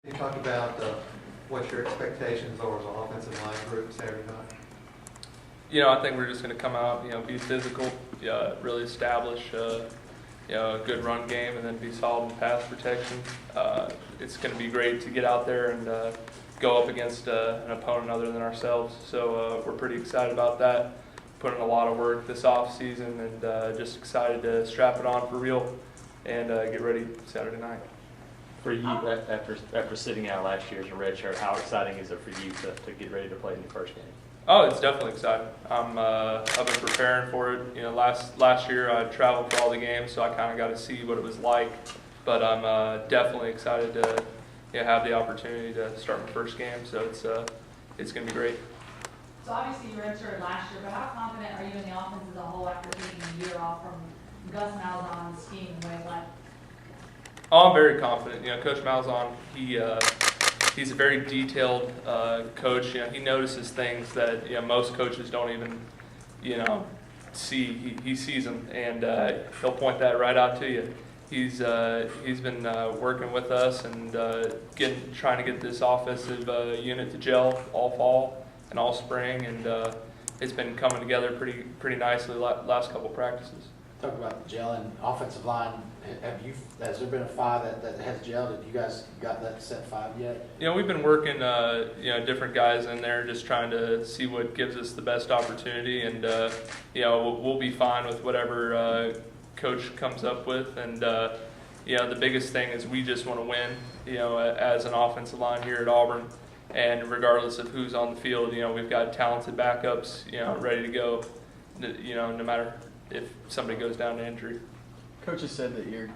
You talked about what your expectations are as an offensive line group Saturday night. I think we're just going to come out, be physical, really establish, a good run game, and then be solid in pass protection. It's going to be great to get out there and go up against an opponent other than ourselves. So we're pretty excited about that. Put in a lot of work this off season, and just excited to strap it on for real and get ready Saturday night. For you, after sitting out last year as a redshirt, how exciting is it for you to get ready to play in your first game? Oh, it's definitely exciting. I've been preparing for it. Last year I traveled for all the games, so I kind of got to see what it was like. But I'm definitely excited to have the opportunity to start my first game. So it's going to be great. So obviously you redshirted last year, but how confident are you in the offense as a whole after taking a year off from Gus Malzahn's scheme the way it went? Oh, I'm very confident. Coach Malzahn, he's a very detailed coach. He notices things that most coaches don't even see. He sees them, and he'll point that right out to you. He's been working with us and trying to get this offensive unit to gel all fall and all spring, and it's been coming together pretty nicely last couple practices. Talk about gelling offensive line. Has there been a five that has gelled? Have you guys got that set five yet? We've been working different guys in there, just trying to see what gives us the best opportunity, and we'll be fine with whatever coach comes up with. And the biggest thing is we just want to win. As an offensive line here at Auburn, and regardless of who's on the field, we've got talented backups, ready to go. No matter if somebody goes down to injury. Coach has said that your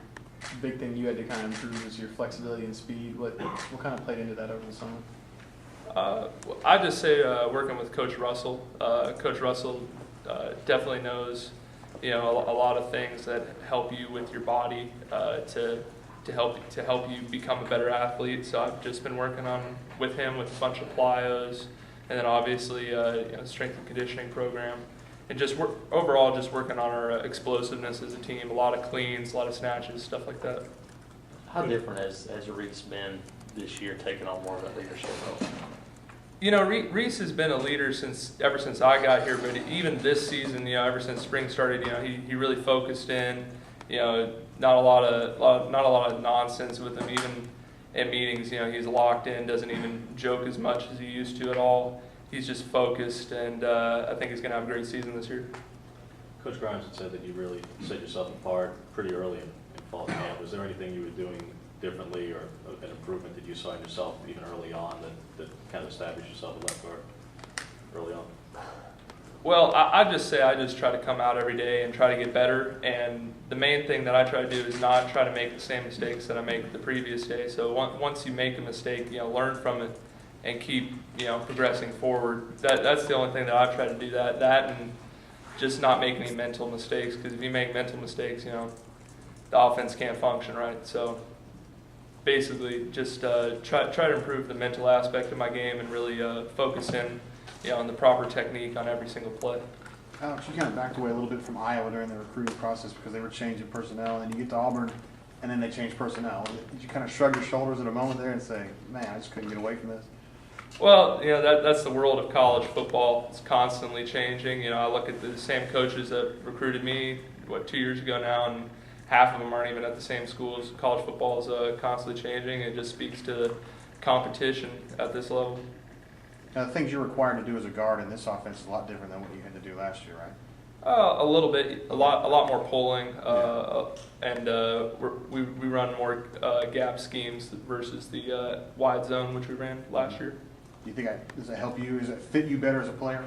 big thing you had to kind of improve is your flexibility and speed. What kind of played into that over the summer? I just say working with Coach Russell. Coach Russell definitely knows a lot of things that help you with your body to help you become a better athlete. So I've just been working with him with a bunch of plyos, and then obviously strength and conditioning program. And just overall, just working on our explosiveness as a team. A lot of cleans, a lot of snatches, stuff like that. How different has Reese been this year, taking on more of that leadership role? Reese has been a leader ever since I got here. But even this season, ever since spring started, he really focused in. Not a lot of nonsense with him. Even in meetings, he's locked in. Doesn't even joke as much as he used to at all. He's just focused, and I think he's going to have a great season this year. Coach Grimes had said that you really set yourself apart pretty early in fall camp. Was there anything you were doing differently or an improvement that you saw in yourself even early on that kind of established yourself at left guard early on? Well, I just try to come out every day and try to get better. And the main thing that I try to do is not try to make the same mistakes that I made the previous day. So once you make a mistake, learn from it and keep progressing forward. That's the only thing that I've tried to do. That and just not make any mental mistakes, because if you make mental mistakes, the offense can't function right. So basically, just try to improve the mental aspect of my game and really focus in on the proper technique on every single play. Alex, you kind of backed away a little bit from Iowa during the recruiting process because they were changing personnel, and then you get to Auburn, and then they change personnel. Did you kind of shrug your shoulders at a moment there and say, man, I just couldn't get away from this? Well, that's the world of college football. It's constantly changing. I look at the same coaches that recruited me, 2 years ago now, and half of them aren't even at the same schools. College football is constantly changing. It just speaks to the competition at this level. Now, the things you're required to do as a guard in this offense is a lot different than what you had to do last year, right? A little bit, a lot more pulling, and we run more gap schemes versus the wide zone which we ran last year. Do you think does it help you? Does it fit you better as a player?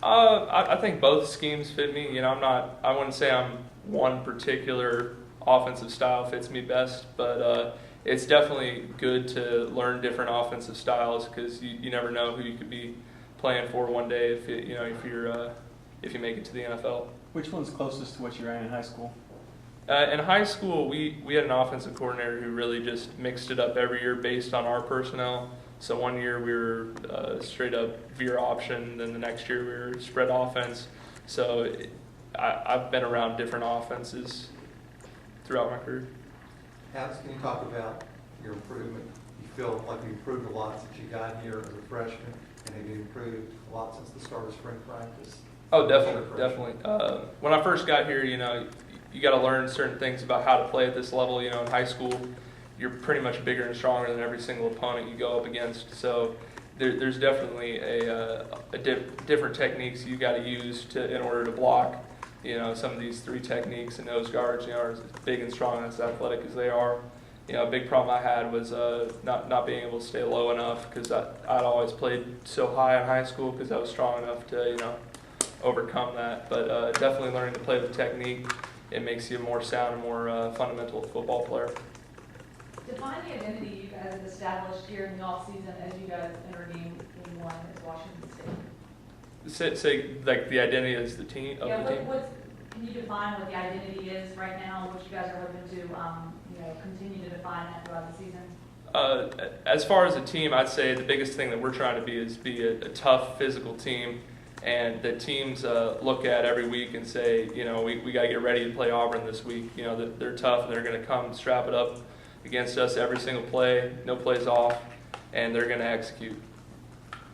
I think both schemes fit me. I wouldn't say I'm one particular offensive style fits me best, but it's definitely good to learn different offensive styles, because you never know who you could be playing for one day if you make it to the NFL. Which one's closest to what you ran in high school? In high school, we had an offensive coordinator who really just mixed it up every year based on our personnel. So one year we were straight up veer option, then the next year we were spread offense. So I've been around different offenses throughout my career. Alex, can you talk about your improvement? You feel like you improved a lot since you got here as a freshman, and have you improved a lot since the start of spring practice? Oh, definitely. When I first got here, you got to learn certain things about how to play at this level. In high school, you're pretty much bigger and stronger than every single opponent you go up against. So there's definitely different techniques you got to use in order to block. Some of these 3 techniques, and those guards, are as big and strong and as athletic as they are. A big problem I had was not being able to stay low enough, because I'd always played so high in high school because I was strong enough to overcome that. But definitely learning to play with technique, it makes you a more sound and more fundamental football player. Define the identity you guys have established here in the offseason as you guys enter game one at Washington State. Say like the identity is the team of the team. Can you define what the identity is right now, what you guys are hoping to continue to define that throughout the season? As far as a team, I'd say the biggest thing that we're trying to be is a tough physical team, and that teams look at every week and say, we got to get ready to play Auburn this week. They're tough, and they're going to come strap it up against us every single play, no plays off, and they're going to execute.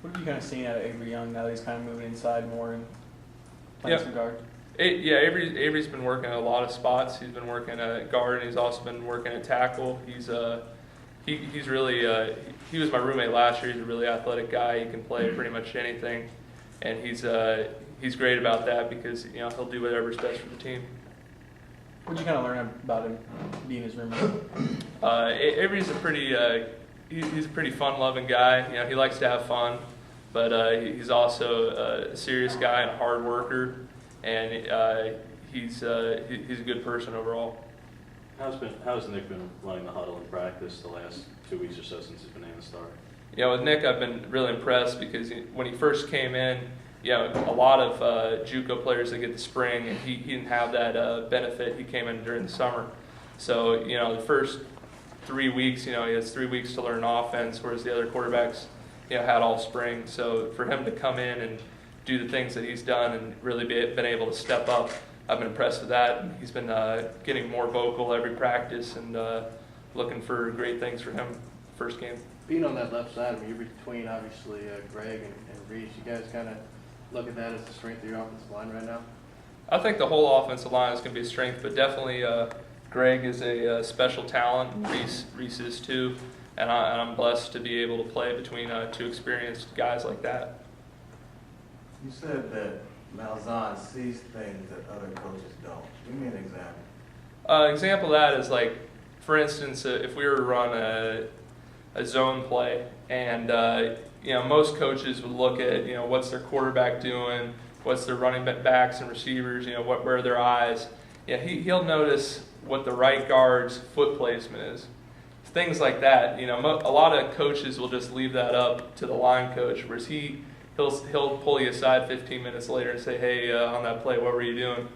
What have you kind of seen out of Avery Young now that he's kind of moving inside more and playing some guard? Avery's been working a lot of spots. He's been working at guard, and he's also been working at tackle. He's really he was my roommate last year. He's a really athletic guy. He can play pretty much anything, and he's great about that because he'll do whatever's best for the team. What did you kind of learn about him being his roommate? Avery's he's a pretty fun-loving guy. He likes to have fun, but he's also a serious guy and a hard worker, and he's a good person overall. How's Nick been running the huddle in practice the last 2 weeks or so since he's been named the starter? With Nick, I've been really impressed because when he first came in, a lot of JUCO players that get the spring, and he didn't have that benefit. He came in during the summer, so the first 3 weeks, he has 3 weeks to learn offense, whereas the other quarterbacks, had all spring. So for him to come in and do the things that he's done and really been able to step up, I've been impressed with that. He's been getting more vocal every practice, and looking for great things for him first game. Being on that left side, you're between obviously Greg and Reese. You guys kind of look at that as the strength of your offensive line right now? I think the whole offensive line is going to be a strength, but definitely Greg is a special talent. Reese is too, and I'm blessed to be able to play between 2 experienced guys like that. You said that Malzahn sees things that other coaches don't. Give me an example. Example of that is like, for instance, if we were to run a zone play, and most coaches would look at what's their quarterback doing, what's their running backs and receivers, where are their eyes. He'll notice what the right guard's foot placement is, things like that. A lot of coaches will just leave that up to the line coach, whereas he'll pull you aside 15 minutes later and say, hey, on that play, what were you doing?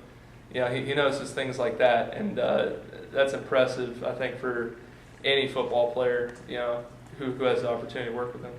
He notices things like that, and that's impressive, I think, for any football player, who has the opportunity to work with him.